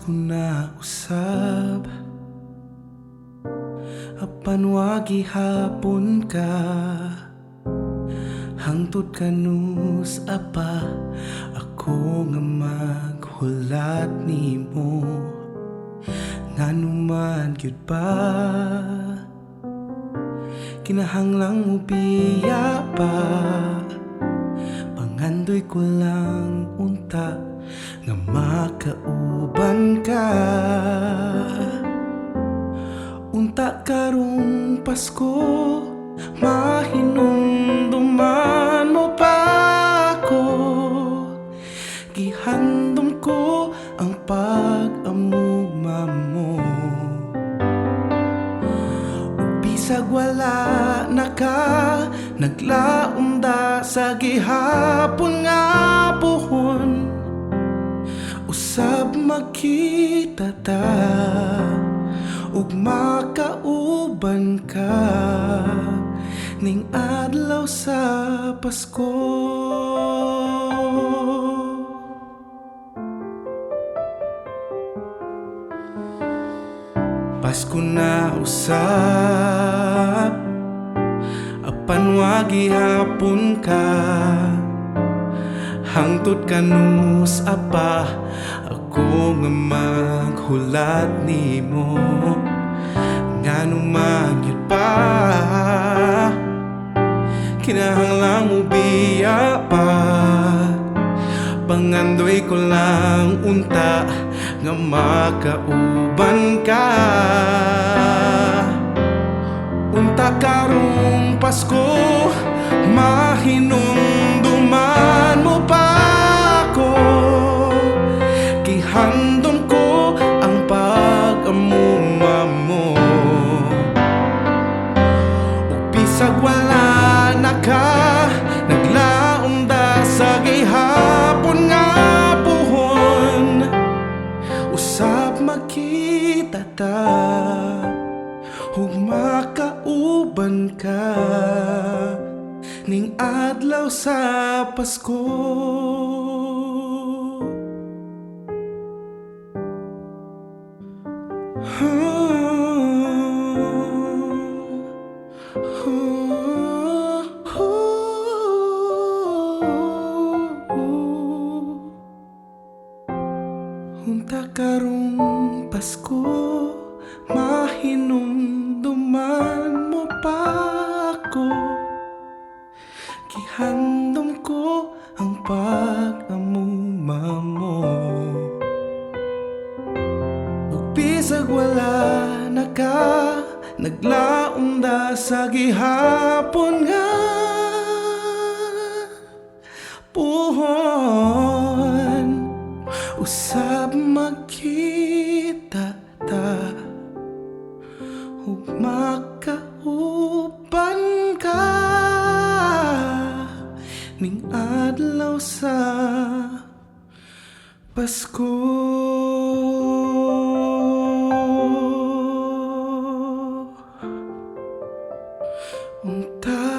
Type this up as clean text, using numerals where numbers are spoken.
Pasko na usab, apan wa gihapon ka. Hangtod kanus apa ako nga maghulat nimo, ngano man gyud ba kinahanglang mo biya pa. Pangandoy ko lang unta nga makauban ka. Unta karong Pasko, mahinumduman mo pa ako. Gihandom ko ang pag-amuma mo. Bisag wala na ka, naglaunda sa gihapon nga puhon. Usab makita ta, ug makauban ka ning adlaw sa Pasko. Pasko na usab, apan wa gihapon ka. Hangtod kanus apa ako nga maghulat nimo, ngano man gyud pa kinahanglang mo biya pa. Pangandoy ko lang unta nga makauban ka. Unta karong Pasko, mahinumduman mo pa ako. Gihandom ko ang pag-amuma mo, ug bisag wala na ka, naglaunda sa gihapon nga puhon. Usab makita ta, ug makauban ka ning adlaw sa Pasko. Unta karong Pasko, mahinumduman mo pa ako. Gihandom ko ang pag-amuma mo, ug bisag wala na ka, naglaunda sa gihapon nga puhon. Usab makita ta, ug makauban ka ning adlaw sa Pasko. Unta